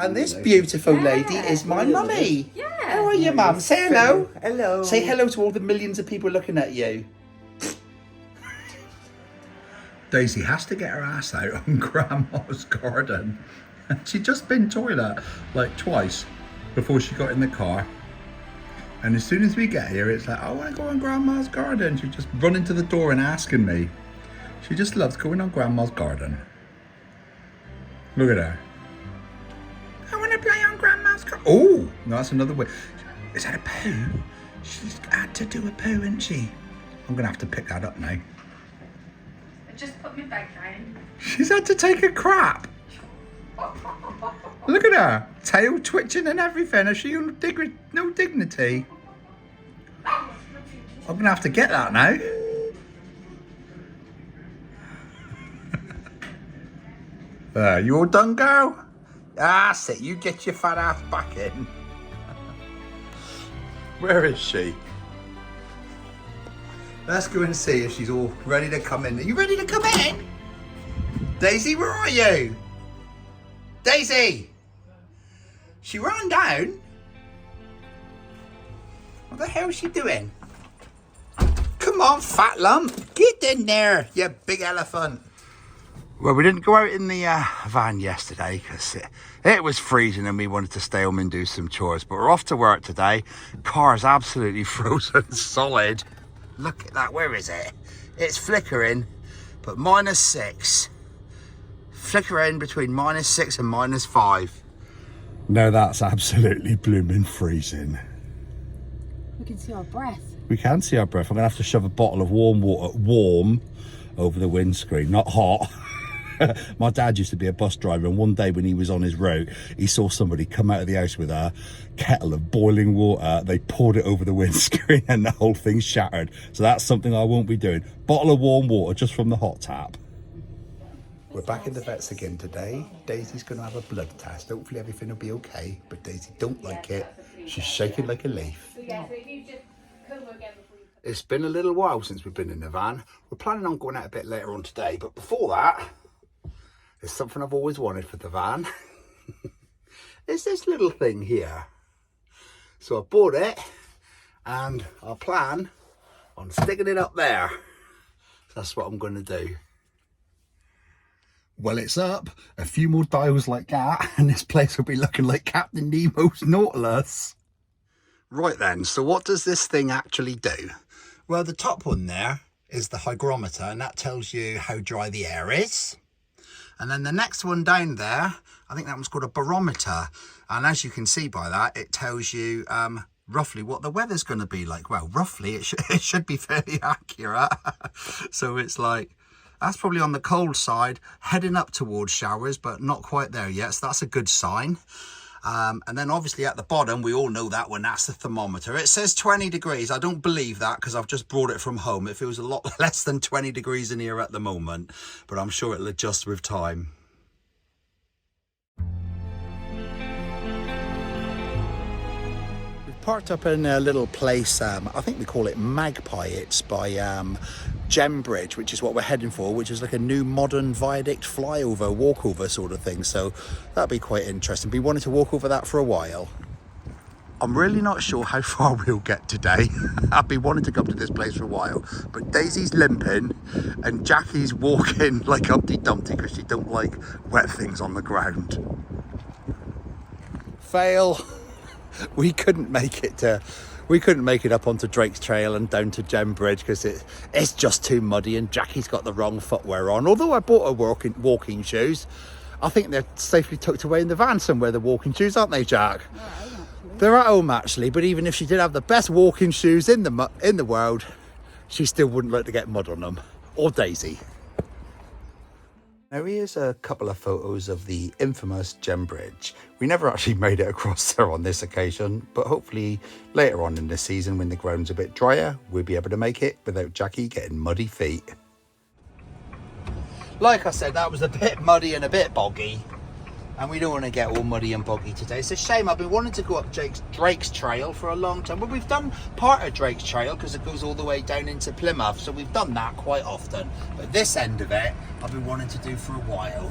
And this beautiful lady is my mummy. Yeah. How are you, mum? Say hello. Hello. Say hello to all the millions of people looking at you. Daisy has to get her ass out on Grandma's garden. She'd just been toilet like twice before she got in the car. And as soon as we get here, it's like, I want to go on Grandma's garden. She's just running to the door and asking me. She just loves going on Grandma's garden. Look at her. I want to play on Grandma's garden. Oh, no, that's another way. Is that a poo? She's had to do a poo, isn't she? I'm going to have to pick that up now. I just put my bag down. She's had to take a crap. Look at her. Tail twitching and everything. Has she no dignity? I'm going to have to get that now. You all done, girl? That's it. You get your fat ass back in. Where is she? Let's go and see if she's all ready to come in. Are you ready to come in? Daisy, where are you? Daisy! She ran down. What the hell is she doing? Come on, fat lump. Get in there, you big elephant. Well, we didn't go out in the van yesterday because it was freezing and we wanted to stay home and do some chores. But we're off to work today. Car's absolutely frozen solid. Look at that. Where is it? It's flickering, but -6. Flickering between -6 and -5. No, that's absolutely blooming freezing. We can see our breath. We can see our breath. I'm going to have to shove a bottle of warm water, over the windscreen, not hot. My dad used to be a bus driver, and one day when he was on his route, he saw somebody come out of the house with a kettle of boiling water. They poured it over the windscreen and the whole thing shattered. So that's something I won't be doing. Bottle of warm water just from the hot tap. We're back in the vets again today. Daisy's going to have a blood test. Hopefully everything will be okay, but Daisy don't like it. She's shaking like a leaf. It's been a little while since we've been in the van. We're planning on going out a bit later on today, but before that, there's something I've always wanted for the van. It's this little thing here. So I bought it, and I plan on sticking it up there. That's what I'm going to do. Well, it's up. A few more dials like that, and this place will be looking like Captain Nemo's Nautilus. Right then, so what does this thing actually do? Well, the top one there is the hygrometer, and that tells you how dry the air is. And then the next one down there, I think that one's called a barometer. And as you can see by that, it tells you roughly what the weather's going to be like. Well, roughly, it should be fairly accurate. So it's like, that's probably on the cold side, heading up towards showers, but not quite there yet. So that's a good sign. And then obviously at the bottom, we all know that one, that's the thermometer. It says 20 degrees. I don't believe that because I've just brought it from home. It feels a lot less than 20 degrees in here at the moment, but I'm sure it'll adjust with time. We've parked up in a little place, I think we call it Magpie. It's by Bridge, which is what we're heading for, which is like a new modern viaduct flyover, walkover sort of thing. So that'll be quite interesting. We wanted to walk over that for a while. I'm really not sure how far we'll get today. I've been wanting to come to this place for a while, but Daisy's limping and Jackie's walking like Humpty Dumpty because she don't like wet things on the ground. Fail. We couldn't make it up onto Drake's Trail and down to Bridge because it's just too muddy, and Jackie's got the wrong footwear on. Although I bought her walking shoes, I think they're safely tucked away in the van somewhere, the walking shoes, aren't they, Jack? They're at home actually, but even if she did have the best walking shoes in the world, she still wouldn't like to get mud on them. Or Daisy. Now here's a couple of photos of the infamous Bridge. We never actually made it across there on this occasion, but hopefully later on in the season when the ground's a bit drier, we'll be able to make it without Jackie getting muddy feet. Like I said, that was a bit muddy and a bit boggy, and we don't want to get all muddy and boggy today. It's a shame. I've been wanting to go up Drake's Trail for a long time. Well, we've done part of Drake's Trail because it goes all the way down into Plymouth, so we've done that quite often. But this end of it, I've been wanting to do for a while.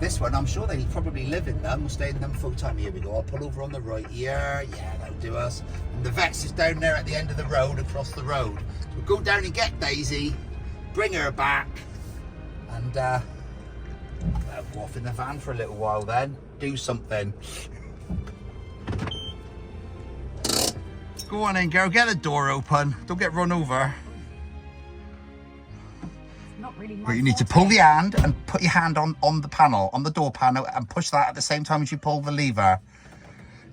This one, I'm sure they probably live in them. We'll stay in them full time. Here we go. I'll pull over on the right here. Yeah, that'll do us. And the vet's is down there at the end of the road, across the road. So we'll go down and get Daisy, bring her back, and we'll go off in the van for a little while then. Do something. Go on in, girl. Get the door open. Don't get run over. Not really my But you need to pull the hand and put your hand on the panel, on the door panel, and push that at the same time as you pull the lever.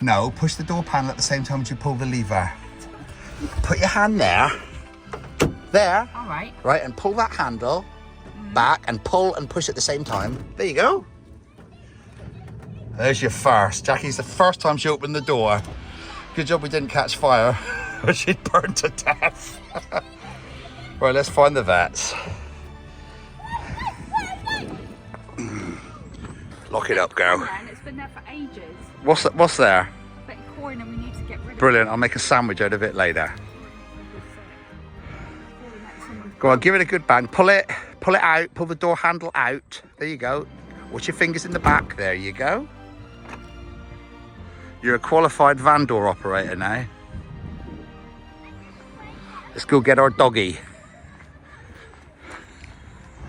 No, push the door panel at the same time as you pull the lever. Put your hand there. There. All right. Right, and pull that handle back and pull and push at the same time. There you go. There's your first. Jackie's the first time she opened the door. Good job we didn't catch fire. She'd burned to death. Right, let's find the vets. Lock it up, girl. And it's been there for ages. What's there? But coin and we need to get rid of Brilliant. I'll make a sandwich out of it later. Go on, give it a good bang. Pull it out. Pull the door handle out. There you go. Watch your fingers in the back. There you go. You're a qualified van door operator now. Let's go get our doggy.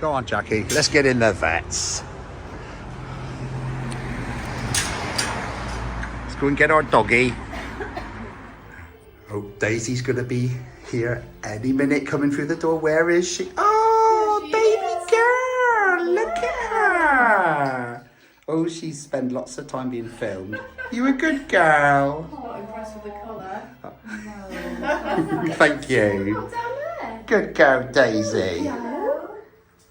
Go on, Jackie. Let's get in the vets. Let's go and get our doggy. Oh, Daisy's going to be here any minute coming through the door. Where is she? Oh, baby girl. Look at her. Oh, she's spent lots of time being filmed. You a good girl. Oh, impressed with the colour. Thank you. Down there. Good girl, Daisy. Yeah.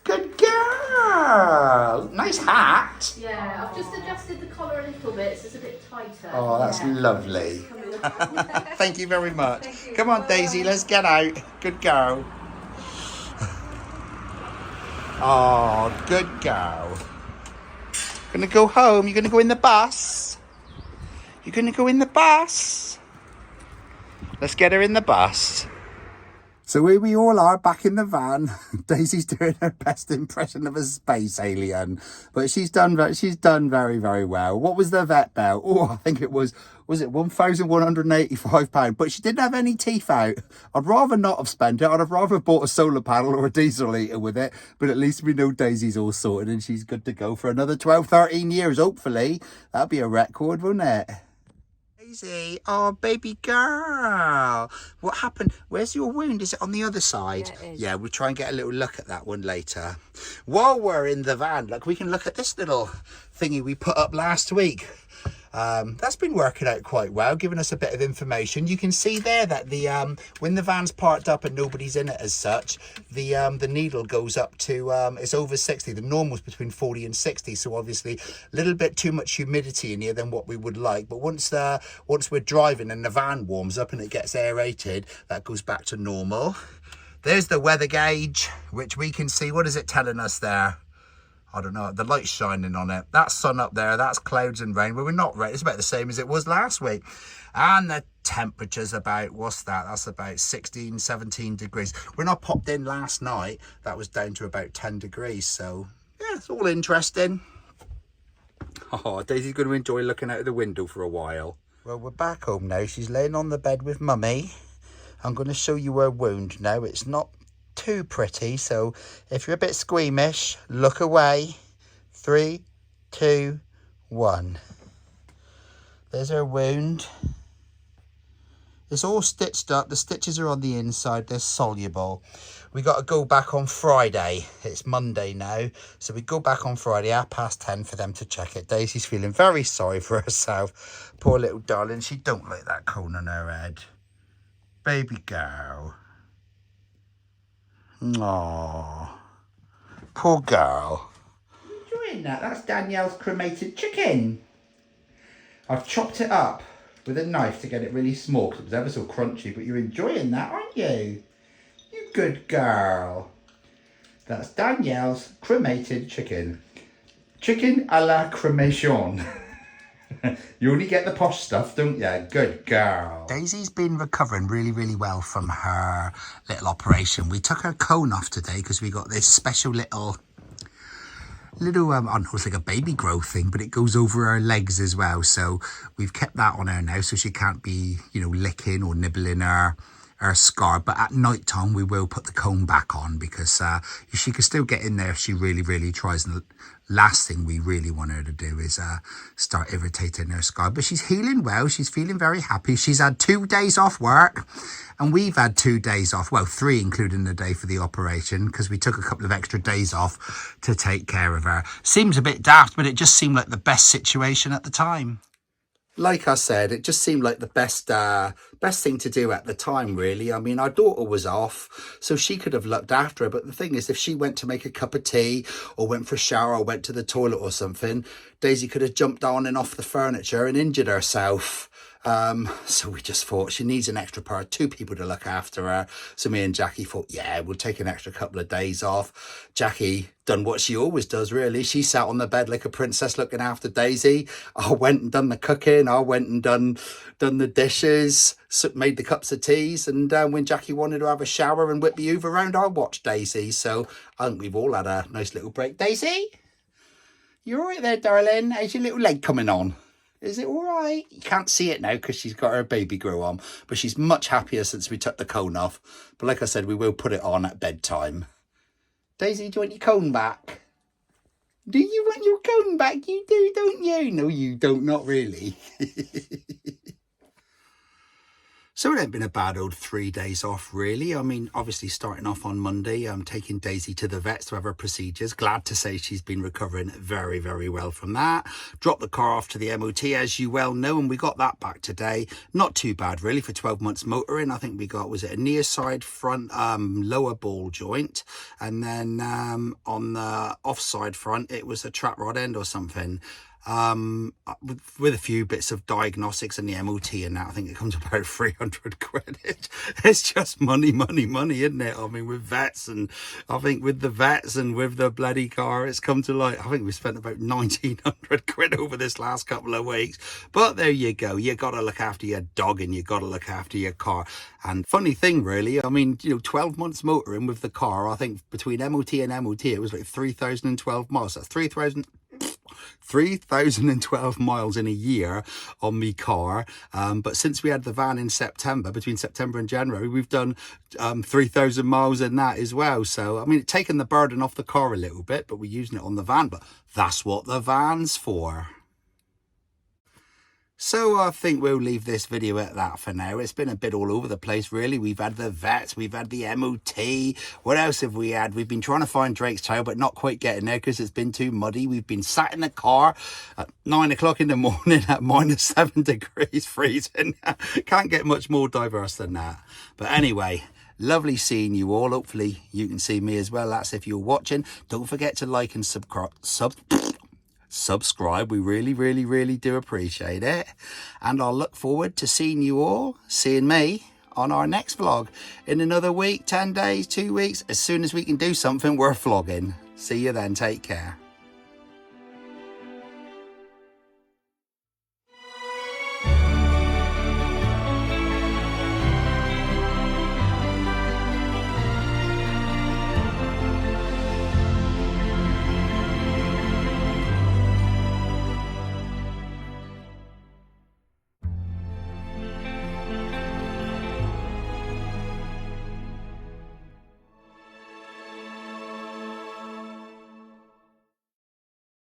Good girl. Nice hat. Yeah, I've just adjusted the collar a little bit, so it's a bit tighter. Oh, that's lovely. Thank you very much. Come on, Daisy, let's get out. Good girl. Oh, good girl. Gonna go home? You're gonna go in the bus? You're gonna go in the bus? Let's get her in the bus. So here we all are back in the van. Daisy's doing her best impression of a space alien, but she's done very, very well. What was the vet bill? Oh, I think it was it £1,185? But she didn't have any teeth out. I'd rather not have spent it. I'd have rather bought a solar panel or a diesel heater with it. But at least we know Daisy's all sorted and she's good to go for another 12, 13 years, hopefully. That'd be a record, wouldn't it? Daisy, oh baby girl, what happened? Where's your wound? Is it on the other side? Yeah, it is. Yeah, we'll try and get a little look at that one later. While we're in the van, look, we can look at this little thingy we put up last week. That's been working out quite well, giving us a bit of information. You can see there that the when the van's parked up and nobody's in it as such, the needle goes up to it's over 60. The normal's between 40 and 60, so obviously a little bit too much humidity in here than what we would like. But once we're driving and the van warms up and it gets aerated, that goes back to normal. There's the weather gauge, which we can see. What is it telling us there? I don't know, the light's shining on it. That's sun up there, that's clouds and rain. Well, we're not right, it's about the same as it was last week. And the temperature's about, what's that? That's about 16, 17 degrees. When I popped in last night, that was down to about 10 degrees. So, yeah, it's all interesting. Oh, Daisy's going to enjoy looking out of the window for a while. Well, we're back home now. She's laying on the bed with Mummy. I'm going to show you her wound now. It's not too pretty, so if you're a bit squeamish, look away. 3, 2, 1. There's her wound. It's all stitched up. The stitches are on the inside. They're soluble. We got to go back on Friday. It's Monday now, so we go back on Friday 10:30 for them to check it. Daisy's feeling very sorry for herself. Poor little darling. She don't like that cone on her head. Baby girl. Aww, poor girl. Enjoying that? That's Danielle's cremated chicken. I've chopped it up with a knife to get it really small because it was ever so crunchy, but you're enjoying that, aren't you? You good girl. That's Danielle's cremated chicken. Chicken a la cremation. You only get the posh stuff, don't you? Good girl. Daisy's been recovering really, really well from her little operation. We took her cone off today because we got this special little little, I don't know, it's like a baby growth thing, but it goes over her legs as well. So we've kept that on her now, so she can't be, you know, licking or nibbling her scar. But at night time we will put the comb back on, because she can still get in there if she really tries. And the last thing we really want her to do is start irritating her scar. But she's healing well, she's feeling very happy. She's had 2 days off work, and we've had 2 days off, well, 3 including the day for the operation, because we took a couple of extra days off to take care of her. Seems a bit daft, but it just seemed like the best situation at the time. Like I said, it just seemed like the best thing to do at the time, really. I mean, our daughter was off, so she could have looked after her. But the thing is, if she went to make a cup of tea or went for a shower or went to the toilet or something, Daisy could have jumped on and off the furniture and injured herself. So we just thought she needs an extra pair, 2 people to look after her. So me and Jackie thought, yeah, we'll take an extra couple of days off. Jackie done what she always does, really. She sat on the bed like a princess looking after Daisy. I went and done the cooking. I went and done the dishes, made the cups of teas. And when Jackie wanted to have a shower and whip the Hoover around, I watched Daisy. So I think we've all had a nice little break. Daisy, you all right there, darling? How's your little leg coming on? Is it all right? You can't see it now because she's got her baby grow on, but she's much happier since we took the cone off. But like I said, we will put it on at bedtime. Daisy, do you want your cone back? Do you want your cone back? You do, don't you? No, you don't, not really. So it ain't been a bad old 3 days off, really. I mean, obviously starting off on Monday, I'm taking Daisy to the vets to have her procedures. Glad to say she's been recovering very well from that. Dropped the car off to the MOT, as you well know, and we got that back today. Not too bad, really, for 12 months motoring. I think we got, was it a near side front lower ball joint? And then on the offside front, it was a trap rod end or something. With a few bits of diagnostics and the MOT and that, I think it comes about 300 quid. It's just money, isn't it? I mean, with vets, and I think with the vets and with the bloody car, it's come to like, I think we spent about 1900 quid over this last couple of weeks. But there you go. You got to look after your dog and you got to look after your car. And funny thing, really, I mean, you know, 12 months motoring with the car, I think between MOT and MOT, it was like 3,012 miles. That's 3,012 miles in a year on me car. But since we had the van in September, between September and January, we've done 3,000 miles in that as well. So, I mean, it's taken the burden off the car a little bit, but we're using it on the van. But that's what the van's for. So I think we'll leave this video at that for now. It's been a bit all over the place, really. We've had the vets, we've had the MOT. What else have we had? We've been trying to find Drake's tail, but not quite getting there because it's been too muddy. We've been sat in the car at 9 o'clock in the morning at -7 degrees freezing. Can't get much more diverse than that. But anyway, lovely seeing you all. Hopefully you can see me as well. That's if you're watching. Don't forget to like and subscribe. We really do appreciate it, and I'll look forward to seeing you all, seeing me on our next vlog in another week, 10 days, 2 weeks. As soon as we can do something, we're vlogging. See you then. Take care.